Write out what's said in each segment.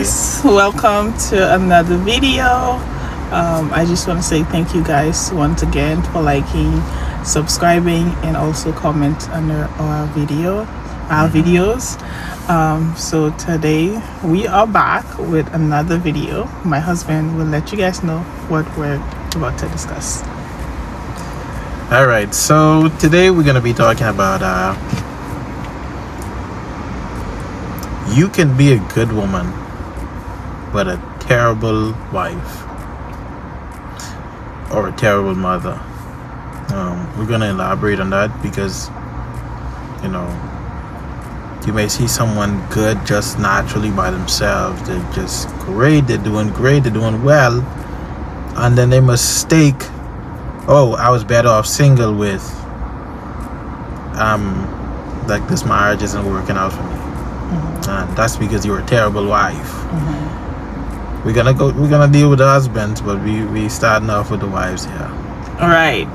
guys, welcome to another video. I just want to say thank you guys once again for liking, subscribing, and also comment under our videos. So today we are back with another video. My husband will let you guys know what we're about to discuss. All right, so today we're gonna be talking about you can be a good woman but a terrible wife or a terrible mother. We're gonna elaborate on that because you may see someone good just naturally by themselves. They're just great, they're doing well, and then they mistake, oh, I was better off single with like this marriage isn't working out for me. And that's because you're a terrible wife. We're gonna deal with the husbands, but we starting off with the wives here. All right.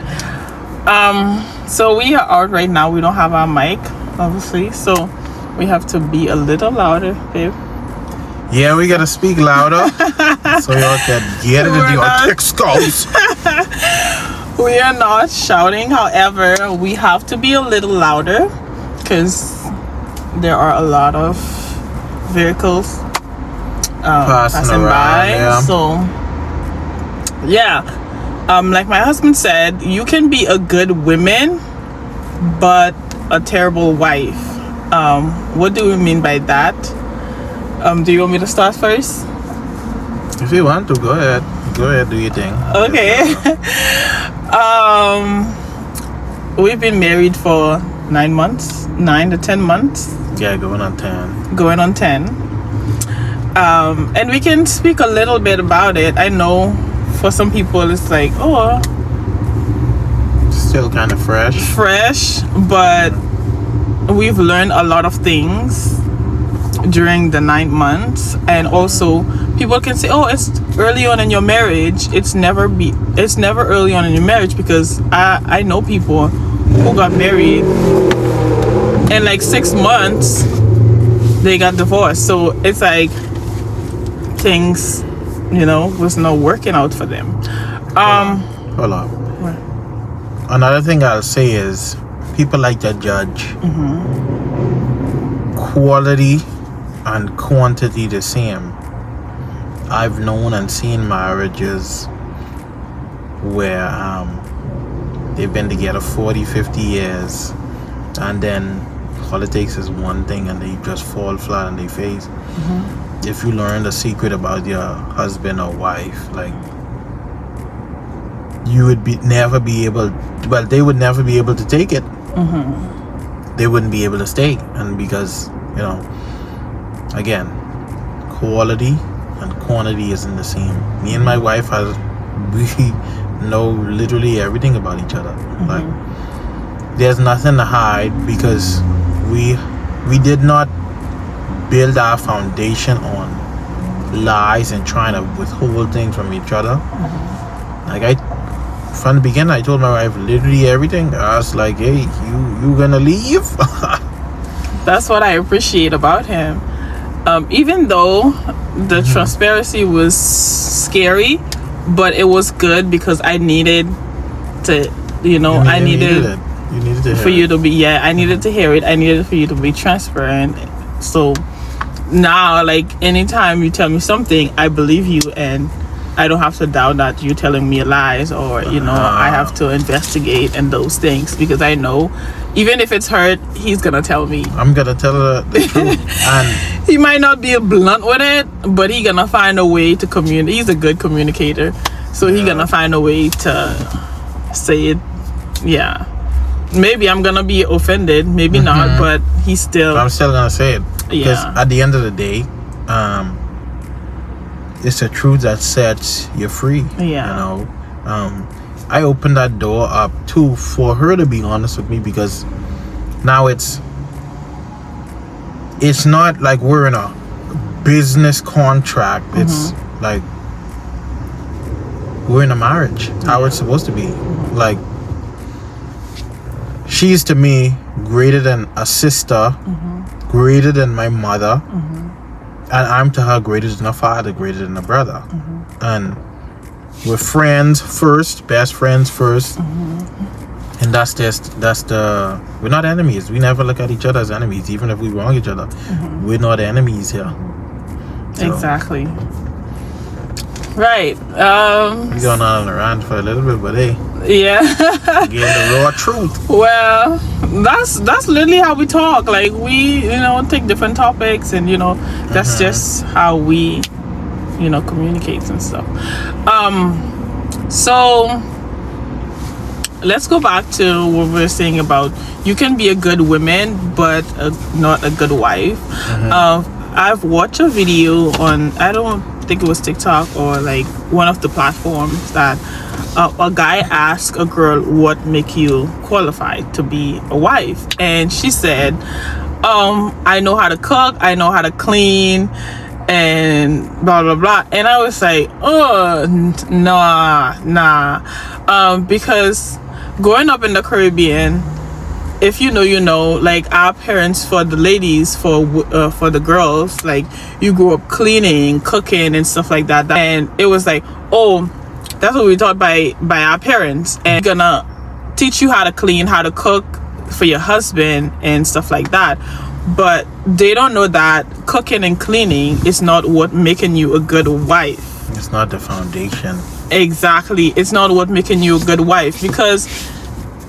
So we are out right now. We don't have our mic, obviously, so we have to be a little louder, babe. Yeah, we gotta speak louder so y'all can get it into your thick skulls. We are not shouting. However, we have to be a little louder because there are a lot of vehicles passing by. Yeah. So yeah, like my husband said, you can be a good woman but a terrible wife. What do we mean by that? Do you want me to start first? If you want to, go ahead, do your thing. Okay. We've been married for 9 to 10 months. Yeah, going on 10. And we can speak a little bit about it. I know for some people it's like, oh, still kind of fresh, but we've learned a lot of things during the 9 months. And also people can say, oh, it's early on in your marriage. It's never early on in your marriage, because I know people who got married in like 6 months they got divorced. So it's like things was not working out for them. Hold on. What? Another thing I'll say is people like to judge quality and quantity the same. I've known and seen marriages where they've been together 40-50 years, and then politics is one thing and they just fall flat on their face. If you learn the secret about your husband or wife, like, you would never be able to take it. They wouldn't be able to stay. And because again, quality and quantity isn't the same. Me and my wife we know literally everything about each other. Like, there's nothing to hide, because we did not build our foundation on lies and trying to withhold things from each other. Like, from the beginning, I told my wife literally everything. I was like, hey, you gonna leave? That's what I appreciate about him. Even though the transparency was scary, but it was good, because I needed to, I needed for you to be, I needed to hear it. I needed for you to be transparent. So now, like, anytime you tell me something, I believe you, and I don't have to doubt that you're telling me lies, or I have to investigate and those things, because I know even if it's hurt, he's gonna tell me. I'm gonna tell her the truth. And he might not be blunt with it, but he's gonna find a way to communicate. He's a good communicator, so he's gonna find a way to say it. Yeah, maybe I'm gonna be offended, maybe not, but I'm still gonna say it, because at the end of the day, it's the truth that sets you free. I opened that door up too for her to be honest with me, because now it's not like we're in a business contract. It's like we're in a marriage, how it's supposed to be. Like, she's to me greater than a sister, greater than my mother, I'm to her greater than a father, greater than a brother. And we're friends first, best friends first. And that's the we're not enemies. We never look at each other as enemies, even if we wrong each other. We're not enemies here. So, exactly. Right. we going on a rant for a little bit, but hey, yeah. getting the raw truth. Well, that's literally how we talk. Like, we, take different topics, and that's just how we, communicate and stuff. So let's go back to what we were saying about you can be a good woman, but not a good wife. I've watched a video on, I don't think it was TikTok or like one of the platforms, that a guy asked a girl, what make you qualified to be a wife? And she said, I know how to cook, I know how to clean, and blah blah blah. And I was like, oh, nah. Because growing up in the Caribbean, if you know, like our parents, for the ladies, for the girls, like you grew up cleaning, cooking, and stuff like that. And it was like, oh, that's what we taught by our parents, and gonna teach you how to clean, how to cook for your husband and stuff like that. But they don't know that cooking and cleaning is not what making you a good wife. It's not the foundation. Exactly, it's not what making you a good wife, because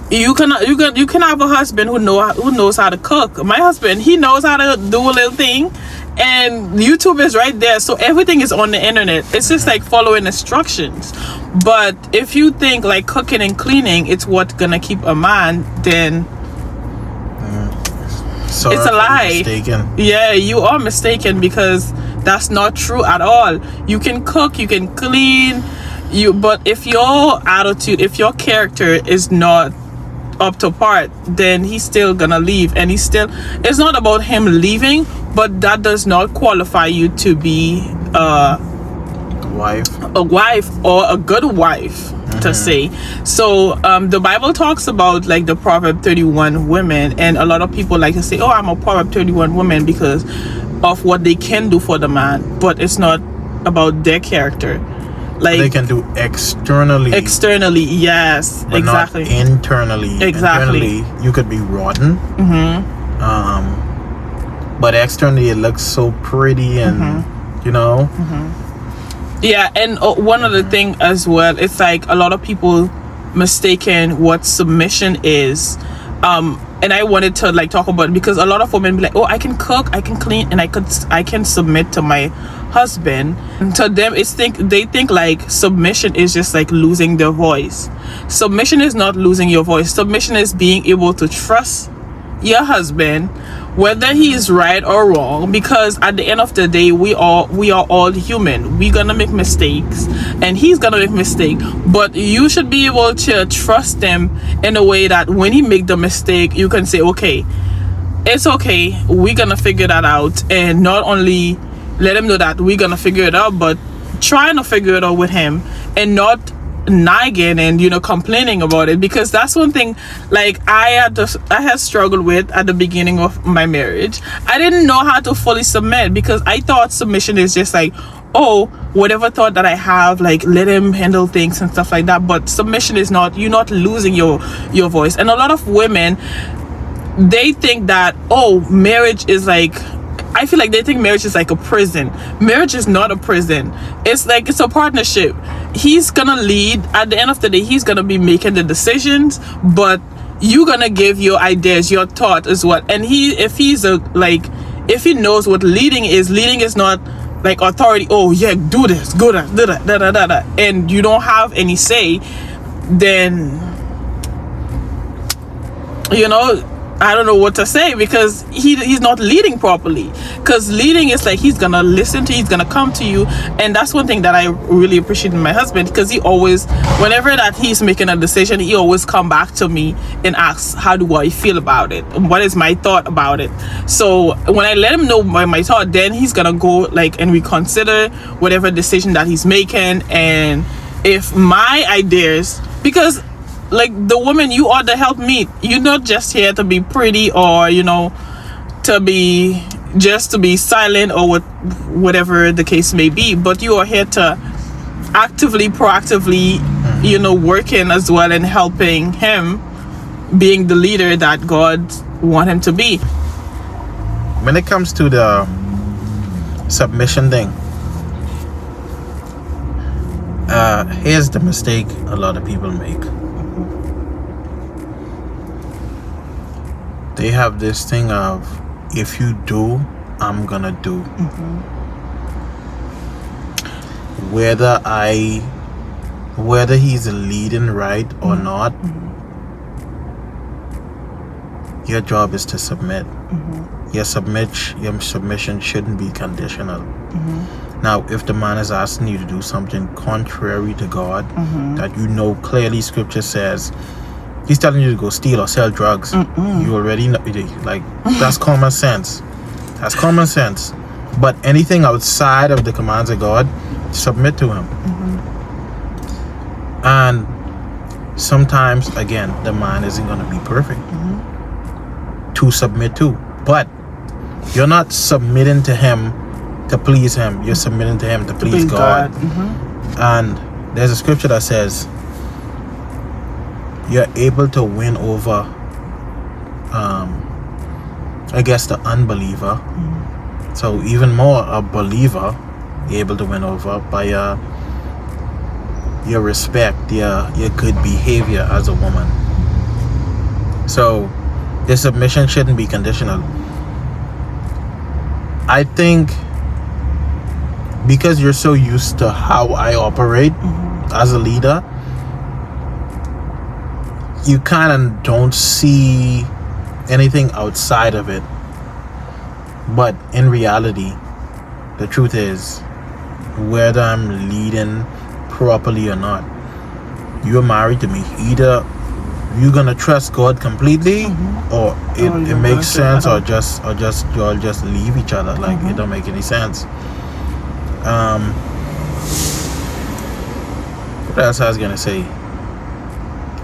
you can have a husband who knows how to cook. My husband, he knows how to do a little thing, and YouTube is right there, so everything is on the internet. It's just like following instructions. But if you think like cooking and cleaning it's what's gonna keep a man, then it's a lie. Mistaken. Yeah, you are mistaken, because that's not true at all. You can cook, you can clean, but if your attitude, if your character is not up to part, then he's still gonna leave. And it's not about him leaving, but that does not qualify you to be a wife or a good wife, to say. So the Bible talks about like the Proverb 31 women, and a lot of people like to say, oh, I'm a Proverb 31 woman because of what they can do for the man, but it's not about their character. Like they can do externally, yes, but exactly, not internally. Exactly. Internally, you could be rotten, but externally it looks so pretty, and yeah. And one other thing as well, it's like a lot of people mistaken what submission is. And I wanted to like talk about it, because a lot of women be like, oh, I can cook, I can clean, and I can submit to my husband. And to them, they think like submission is just like losing their voice. Submission is not losing your voice. Submission is being able to trust your husband, whether he is right or wrong, because at the end of the day, we are all human. We're gonna make mistakes, and he's gonna make mistakes, but you should be able to trust him in a way that when he make the mistake, you can say, okay, it's okay, we're gonna figure that out. And not only let him know that we're gonna figure it out, but trying to figure it out with him, and not nagging and complaining about it. Because that's one thing like I had struggled with at the beginning of my marriage. I didn't know how to fully submit, because I thought submission is just like, oh, whatever thought that I have, like let him handle things and stuff like that. But submission is not, you're not losing your voice. And a lot of women, they think that, oh, marriage is like, I feel like they think marriage is like a prison. Marriage is not a prison. It's like, it's a partnership. He's gonna lead. At the end of the day, he's gonna be making the decisions, but you're gonna give your ideas, your thought as well. And if he knows what leading is not like authority. Oh yeah, do this, go that, do that, and you don't have any say, then I don't know what to say, because he's not leading properly. Because leading is like, he's gonna listen to you, he's gonna come to you. And that's one thing that I really appreciate in my husband, because he always, whenever that he's making a decision, he always come back to me and asks, how do I feel about it, what is my thought about it. So when I let him know my thought, then he's gonna go like and reconsider whatever decision that he's making. And if my ideas, because like the woman, you are the helpmeet. You're not just here to be pretty or to be just to be silent or whatever the case may be, but you are here to actively, proactively, working as well and helping him being the leader that God want him to be. When it comes to the submission thing, here's the mistake a lot of people make. They have this thing of, if you do, I'm gonna do. Whether he's leading right or not, your job is to submit. Your submission shouldn't be conditional. Now, if the man is asking you to do something contrary to God, that clearly Scripture says, he's telling you to go steal or sell drugs, you already know, like, that's common sense. That's common sense. But anything outside of the commands of God, submit to him. And sometimes, again, the man isn't going to be perfect to submit to. But you're not submitting to him to please him. You're submitting to him to please God. And there's a scripture that says you're able to win over, the unbeliever. So even more, a believer, you're able to win over by your respect, your good behavior as a woman. So the submission shouldn't be conditional. I think because you're so used to how I operate as a leader, you kind of don't see anything outside of it. But in reality, the truth is, whether I'm leading properly or not, you're married to me. Either you're gonna trust God completely, or it makes sense, or just y'all just leave each other. Like, it don't make any sense. What else I was gonna say?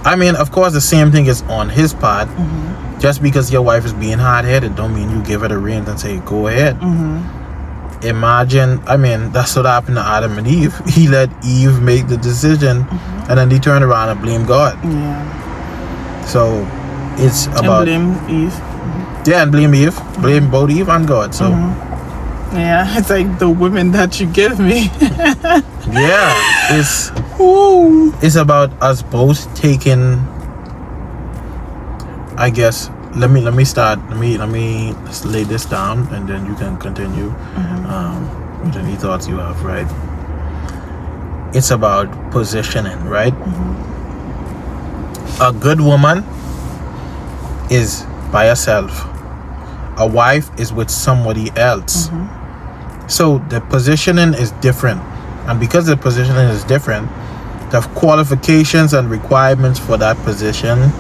I mean, of course, the same thing is on his part. Just because your wife is being hard-headed don't mean you give her the reins and say, go ahead. Imagine, I mean, that's what happened to Adam and Eve. He let Eve make the decision, and then he turned around and blamed God. So it's about, and blame Eve. And blame Eve. Blame both Eve and God. So yeah, it's like the women that you give me. It's about us both taking, I guess. Let me start. Let me lay this down, and then you can continue with any thoughts you have. Right? It's about positioning, right? A good woman is by herself. A wife is with somebody else. So the positioning is different, and because the positioning is different, the qualifications and requirements for that position,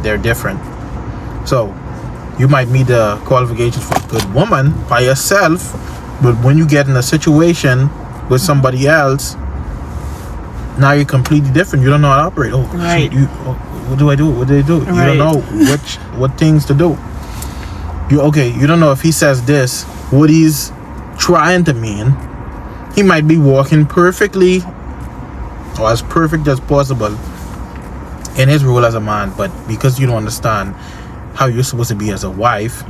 they're different. So you might meet the qualifications for a good woman by yourself, but when you get in a situation with somebody else, now you're completely different. You don't know how to operate. What do I do? What do they do? You don't know what things to do. You don't know if he says this, what he's trying to mean. He might be walking perfectly, or as perfect as possible, in his role as a man, but because you don't understand how you're supposed to be as a wife,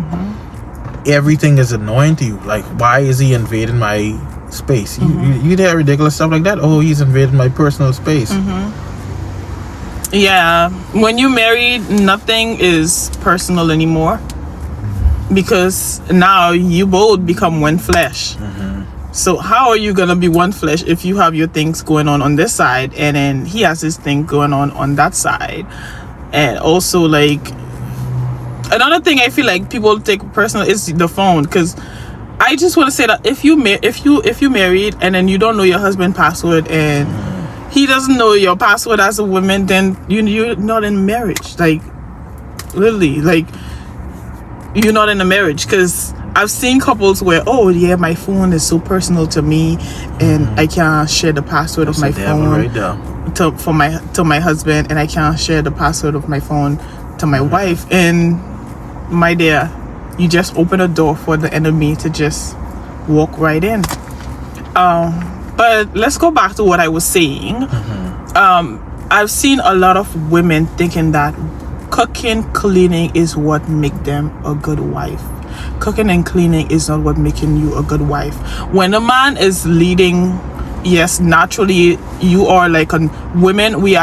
everything is annoying to you. Like, why is he invading my space? You hear ridiculous stuff like that. Oh, he's invading my personal space. Yeah, when you're married, nothing is personal anymore, because now you both become one flesh. So how are you gonna be one flesh if you have your things going on this side, and then he has his thing going on that side? And also, like, another thing I feel like people take personal is the phone, because I just want to say that if you married and then you don't know your husband's password and he doesn't know your password as a woman, then you're not in marriage. Like, literally, like, you're not in a marriage. Because I've seen couples where, my phone is so personal to me, and I can't share the password of my phone to my husband, and I can't share the password of my phone to my wife. And my dear, you just open a door for the enemy to just walk right in. But let's go back to what I was saying. I've seen a lot of women thinking that cooking, cleaning is what make them a good wife. Cooking and cleaning is not what making you a good wife. When a man is leading, yes, naturally you are like women. We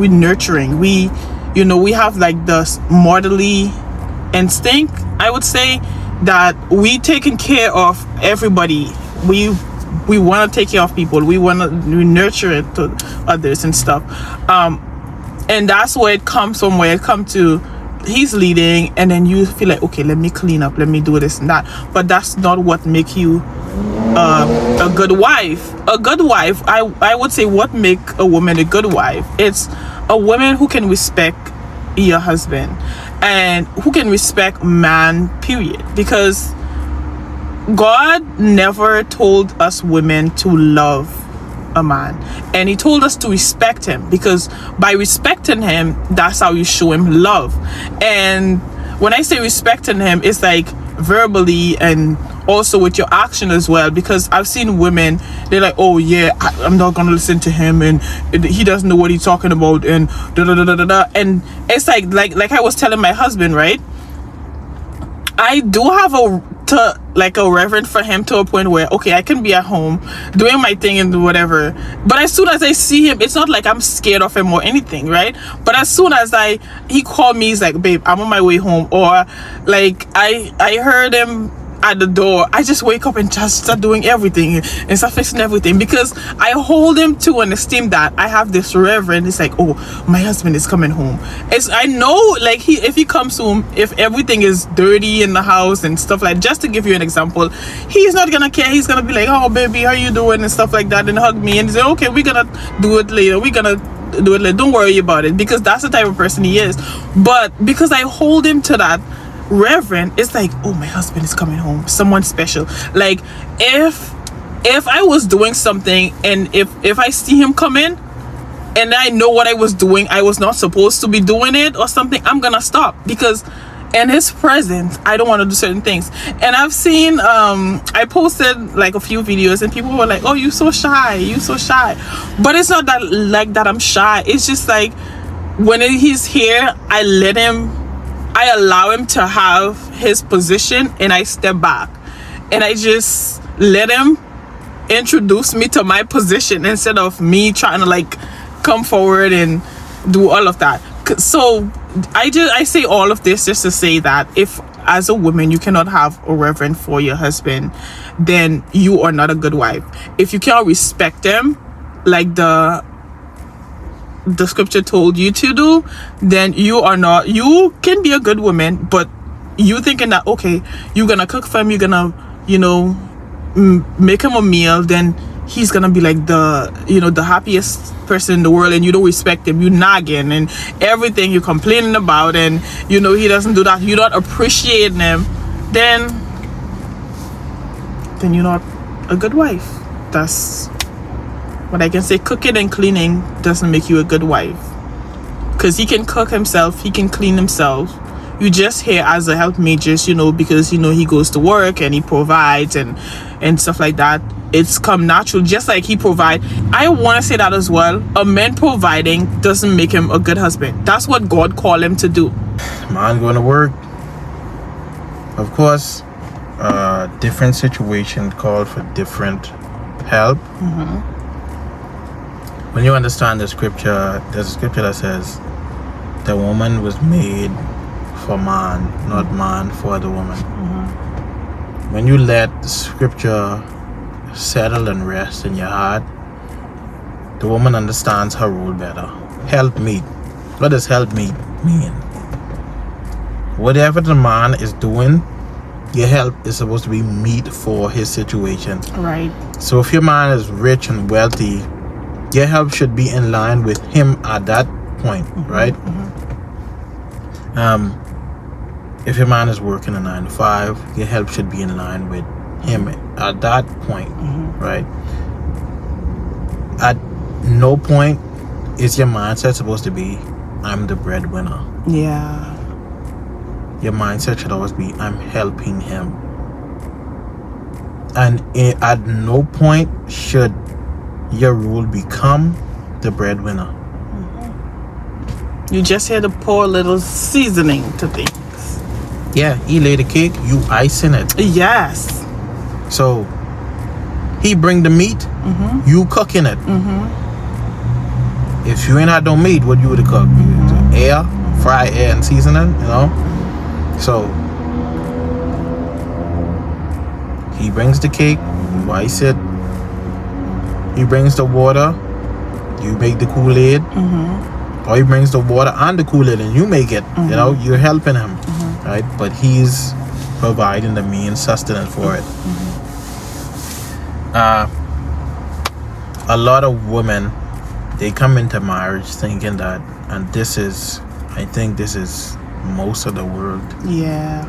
nurturing. We have like the motherly instinct. I would say that we taking care of everybody. We want to take care of people. We nurture it to others and stuff. And that's where it comes from, where it comes to he's leading and then you feel like, okay, let me clean up, let me do this and that. But that's not what make you a good wife. A good wife, I would say, what make a woman a good wife, it's a woman who can respect your husband and who can respect man, period. Because God never told us women to love a man, and he told us to respect him, because by respecting him, that's how you show him love. And when I say respecting him, it's like verbally and also with your action as well, because I've seen women, they're like, oh yeah, I'm not gonna listen to him, and he doesn't know what he's talking about, and da da da da da. And it's like I was telling my husband, right, I do have a reverence for him to a point where, okay, I can be at home doing my thing and whatever, but as soon as I see him, it's not like I'm scared of him or anything, right? But as soon as he called me, he's like, babe, I'm on my way home, or like I heard him at the door, I just wake up and just start doing everything and start fixing everything, because I hold him to an esteem that I have this reverence. It's like, oh, my husband is coming home. I know, like, if he comes home, if everything is dirty in the house and stuff like, just to give you an example, he's not gonna care. He's gonna be like, oh baby, how you doing, and stuff like that, and hug me and say, okay, we're gonna do it later, don't worry about it, because that's the type of person he is. But because I hold him to that reverend, it's like, oh, my husband is coming home, someone special. Like, if I was doing something and if I see him come in and I know what I was doing, I was not supposed to be doing it or something, I'm gonna stop, because in his presence I don't want to do certain things. And I've seen I posted like a few videos and people were like, oh, you so shy, but it's not that like that I'm shy. It's just like when he's here, I allow him to have his position, and I step back and I just let him introduce me to my position instead of me trying to like come forward and do all of that. So I say all of this just to say that if as a woman you cannot have a reverence for your husband, then you are not a good wife. If you cannot respect him like the scripture told you to do, then you can be a good woman, but you thinking that, okay, you're gonna cook for him, you're gonna make him a meal, then he's gonna be like the happiest person in the world, and you don't respect him, you nagging and everything, you complaining about, and he doesn't do that, you don't appreciate him, then you're not a good wife. That's what I can say. Cooking and cleaning doesn't make you a good wife, because he can cook himself, he can clean himself. You just here as a helpmate, just because he goes to work and he provides and stuff like that. It's come natural, just like he provide. I want to say that as well. A man providing doesn't make him a good husband. That's what God called him to do. Man going to work, of course, different situation called for different help. When you understand the scripture, there's a scripture that says the woman was made for man, not man for the woman. When you let the scripture settle and rest in your heart, the woman understands her role better. Help meet. What does help meet mean? Whatever the man is doing, your help is supposed to be meet for his situation. Right. So if your man is rich and wealthy, your help should be in line with him at that point, right? If your man is working a 9 to 5, your help should be in line with him at that point, right? At no point is your mindset supposed to be, I'm the breadwinner. Yeah. your mindset should always be, I'm helping him. And at no point should your role become the breadwinner. You just here to pour a little seasoning to things. Yeah, he laid the cake, you icing it. Yes. So he bring the meat, you cooking it. If you ain't had no meat, what you would have cooked? Air, fry air and seasoning, you know? So he brings the cake, you ice it. He brings the water, you make the Kool-Aid. Or he brings the water and the Kool-Aid and you make it. You know, you're helping him, right? But he's providing the main sustenance for it. A lot of women, they come into marriage thinking that, and I think this is most of the world. Yeah.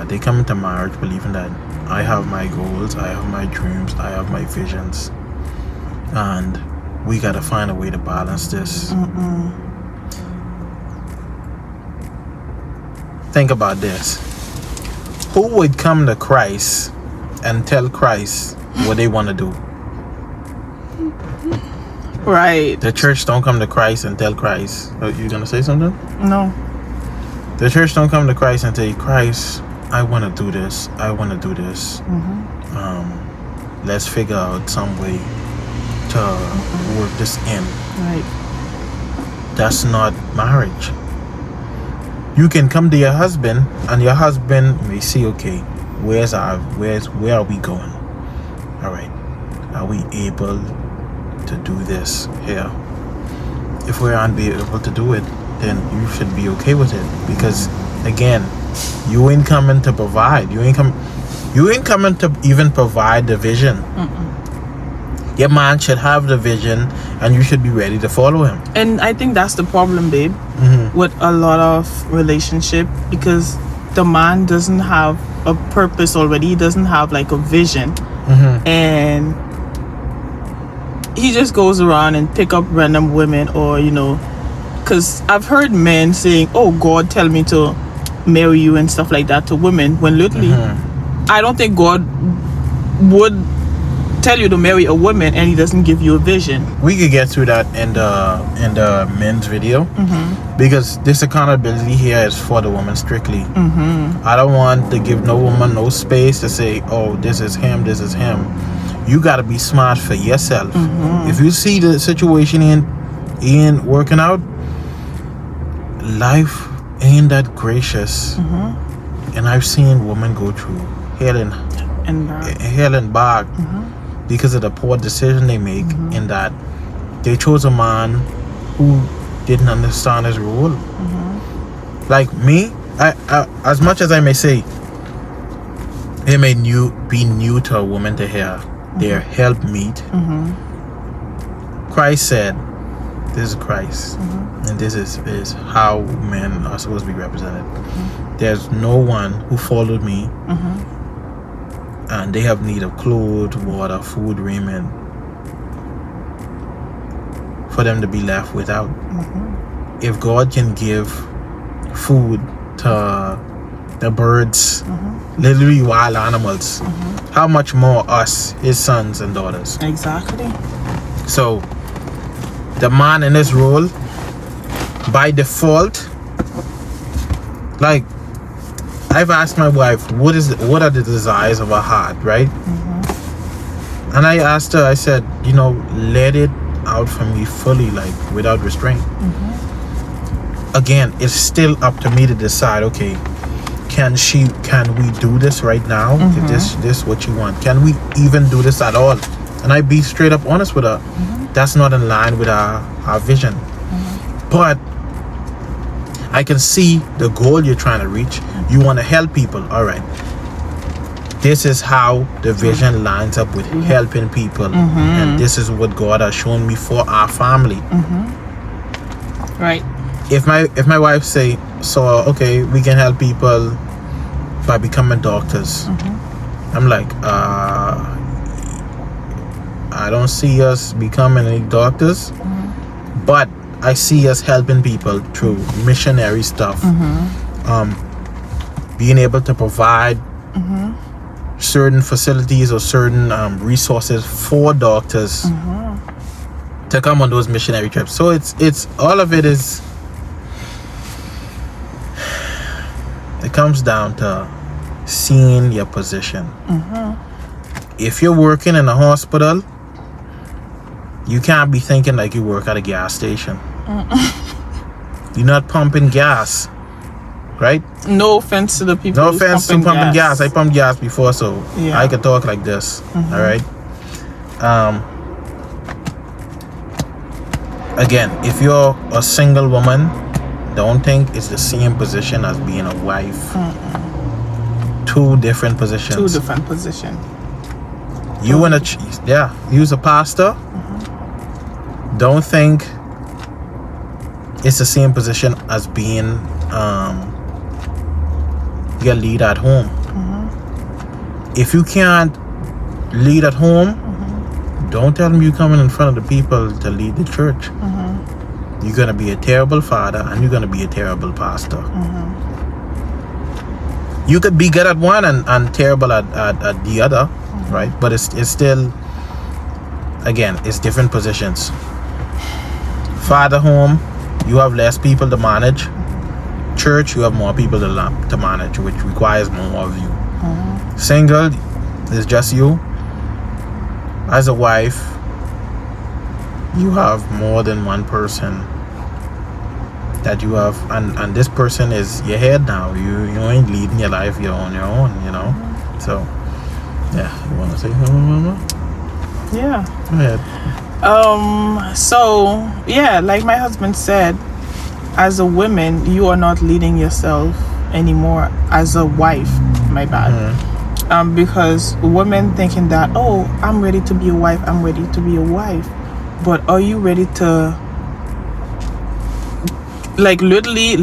They come into marriage believing that I have my goals, I have my dreams, I have my visions, and we gotta find a way to balance this. Think about this. Who would come to Christ and tell Christ what they want to do? Right. The church don't come to Christ and tell Christ. Oh, you gonna say something? No. The church don't come to Christ and say, Christ, I want to do this. I want to do this. Let's figure out some way to work this in. Right. That's not marriage. You can come to your husband and your husband may see, okay, where are we going? All right, are we able to do this here? If we aren't be able to do it, then you should be okay with it, because again, you ain't coming to provide. You ain't coming to even provide the vision. Your man should have the vision and you should be ready to follow him. And I think that's the problem, babe, with a lot of relationship, because the man doesn't have a purpose already. He doesn't have like a vision. And he just goes around and pick up random women, or, you know, because I've heard men saying, oh, God tell me to marry you and stuff like that to women, when literally I don't think God would tell you to marry a woman and he doesn't give you a vision. We could get through that in the men's video, because this accountability here is for the woman strictly. I don't want to give no woman no space to say, oh, this is him. You got to be smart for yourself. If you see the situation ain't working out, life ain't that gracious. And I've seen women go through hell and back because of the poor decision they make, in that they chose a man who didn't understand his role. Like me, I as much as I may say it may be new to a woman to hear their helpmeet, Christ said, this is Christ, and this is how men are supposed to be represented. There's no one who followed me and they have need of clothes, water, food, raiment, for them to be left without. If God can give food to the birds, literally wild animals, how much more us, his sons and daughters? Exactly. So the man in this role, by default, like, I've asked my wife, what are the desires of her heart, right? And I asked her, I said, you know, let it out from me fully, like, without restraint. Again, it's still up to me to decide, okay, can we do this right now? If this what you want, can we even do this at all? And I be straight up honest with her. That's not in line with our vision. But I can see the goal you're trying to reach. You want to help people. All right. This is how the vision lines up with helping people. And this is what God has shown me for our family. Right. If my wife say, so, okay, we can help people by becoming doctors. I'm like, I don't see us becoming any doctors, but I see us helping people through missionary stuff. being able to provide certain facilities or certain resources for doctors to come on those missionary trips. So it's all of it is, it comes down to seeing your position. If you're working in a hospital, you can't be thinking like you work at a gas station. You're not pumping gas, right? No offense to the people. No offense to pumping gas. I pumped gas before, so Yeah. I can talk like this. All right. Again, if you're a single woman, don't think it's the same position as being a wife. Two different positions. Two different positions. You and you's a pastor. Don't think it's the same position as being your lead at home. If you can't lead at home, don't tell them you coming in front of the people to lead the church. You're gonna be a terrible father and you're gonna be a terrible pastor. You could be good at one and terrible at the other, right? But it's still, again, it's different positions. Father home, you have less people to manage. Church, you have more people to manage, which requires more of you. Single, it's just you. As a wife, you have more than one person that you have, and this person is your head now. You ain't leading your life, you're on your own, you know. So yeah, you want to say something, Mama? Yeah. Go ahead. So yeah, like my husband said, as a woman, you are not leading yourself anymore as a wife. My bad. Because women thinking that, oh, I'm ready to be a wife, I'm ready to be a wife. But are you ready to, like, literally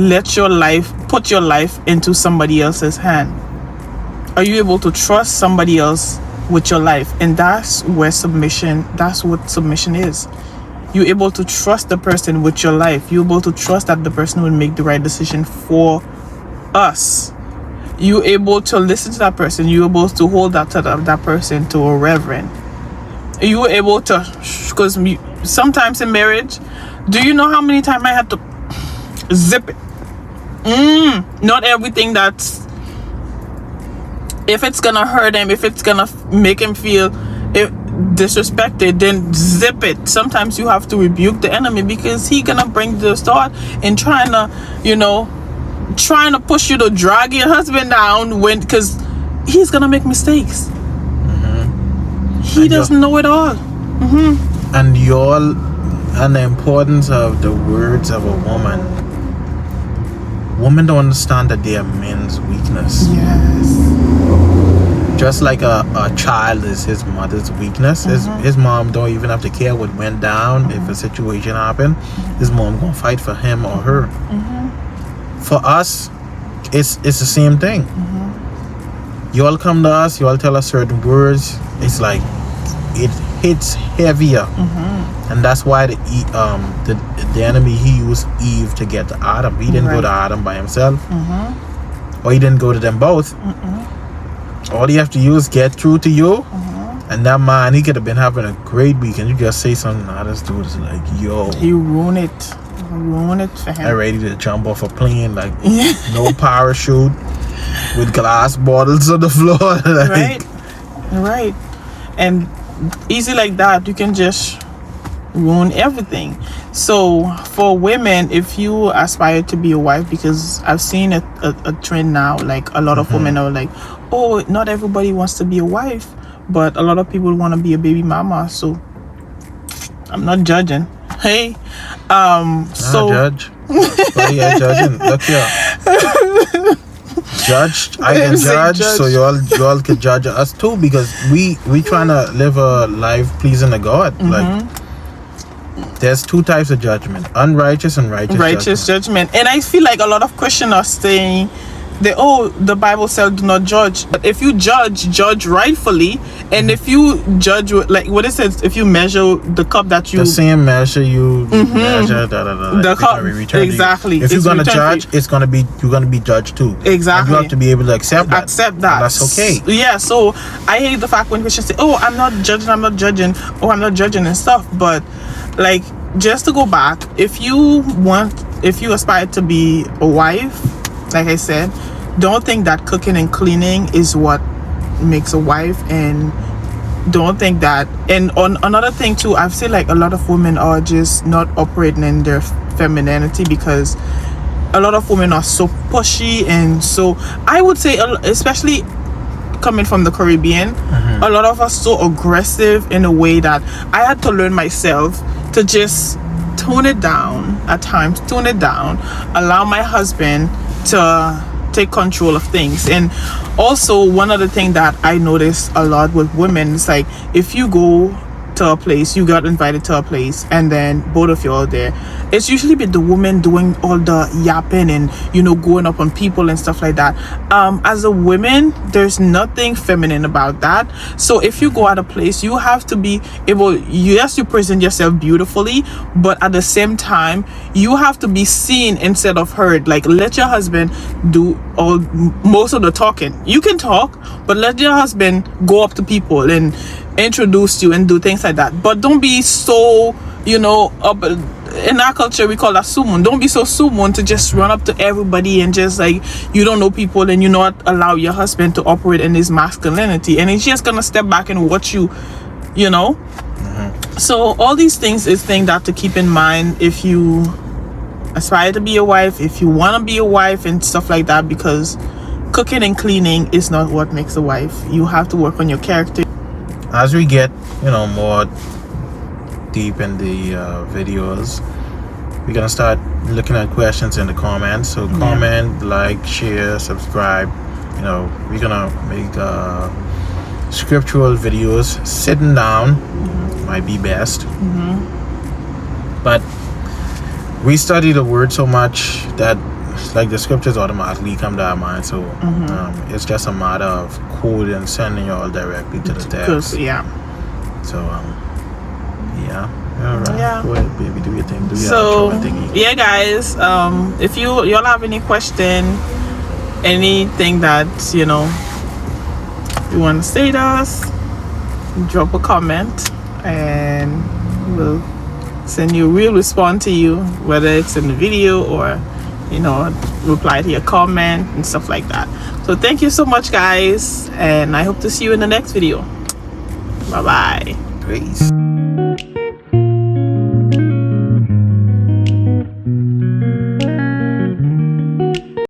put your life into somebody else's hand? Are you able to trust somebody else with your life? And that's what submission is. You're able to trust the person with your life. You're able to trust that the person will make the right decision for us. You're able to listen to that person. You're able to hold that person to a reverend. You were able to, because sometimes in marriage, do you know how many times I had to zip it? Not everything that's, if it's gonna hurt him, if it's gonna make him feel disrespected, then zip it. Sometimes you have to rebuke the enemy because he gonna bring this thought and trying to push you to drag your husband down because he's gonna make mistakes. He doesn't know it all. And the importance of the words of a woman. Women don't understand that they are men's weakness. Yes. Just like a child is his mother's weakness. His mom don't even have to care what went down. If a situation happened, his mom gonna fight for him or her. For us, it's the same thing. You all come to us, you all tell us certain words. It's like it hits heavier, and that's why the enemy, he used Eve to get to Adam. He didn't go to Adam by himself, or he didn't go to them both. All you have to do is get through to you, and that man, he could have been having a great weekend. You just say something, this dude is like, yo, you ruin it for him. I'm ready to jump off a plane, like no parachute, with glass bottles on the floor. Like, right. And easy like that, you can just ruin everything. So for women, if you aspire to be a wife, because I've seen a trend now, like a lot of women are like, oh, not everybody wants to be a wife, but a lot of people want to be a baby mama. So I'm not judging. Hey, so judge. Why you judging? Look here. Judge. I can judge, so you all can judge us too, because we trying to live a life pleasing to God. Like, there's two types of judgment: unrighteous and righteous judgment. And I feel like a lot of Christians are saying the Bible says do not judge. But if you judge rightfully, And if you judge, like what it says, if you measure the cup that you, the same measure you measure, the cup, exactly. If you're gonna judge, it's gonna be, you're gonna be judged too. Exactly. And you have to be able to accept that. And that's okay. Yeah. So I hate the fact when Christians say, "Oh, I'm not judging. I'm not judging. Oh, I'm not judging," and stuff. But like, just to go back, if you aspire to be a wife, like I said, don't think that cooking and cleaning is what makes a wife, and don't think that. And on another thing too, I've seen like a lot of women are just not operating in their femininity because a lot of women are so pushy, and so I would say, especially coming from the Caribbean, a lot of us so aggressive in a way that I had to learn myself to just tone it down at times, allow my husband to take control of things. And also, one other thing that I notice a lot with women is like, if you go to a place, you got invited to a place, and then both of you are there, it's usually been the woman doing all the yapping and, you know, going up on people and stuff like that. As a woman, there's nothing feminine about that. So if you go at a place, you have to be able, yes, you present yourself beautifully, but at the same time, you have to be seen instead of heard. Like, let your husband do most of the talking. You can talk, but let your husband go up to people and introduce you and do things like that. But don't be so, you know, up in our culture we call that summon. Don't be so summon to just run up to everybody and just like, you don't know people, and you not allow your husband to operate in his masculinity, and he's just gonna step back and watch you, you know. So all these things is things that to keep in mind if you aspire to be a wife, if you want to be a wife and stuff like that, because cooking and cleaning is not what makes a wife. You have to work on your character. As we get, you know, more deep in the videos, we're gonna start looking at questions in the comments. So comment, like, share, subscribe. You know, we're gonna make scriptural videos. Sitting down might be best, but we study the word so much that like the scriptures automatically come to our mind. So it's just a matter of quoting, sending you all directly to the text. Yeah. So yeah. All right. Yeah. Go ahead, baby. Do your thing. Do your So outro thingy. yeah, guys. If y'all have any question, anything that you know you want to say to us, drop a comment, and we'll respond to you, whether it's in the video or, you know, reply to your comment and stuff like that. So thank you so much, guys, and I hope to see you in the next video. Bye bye. Peace.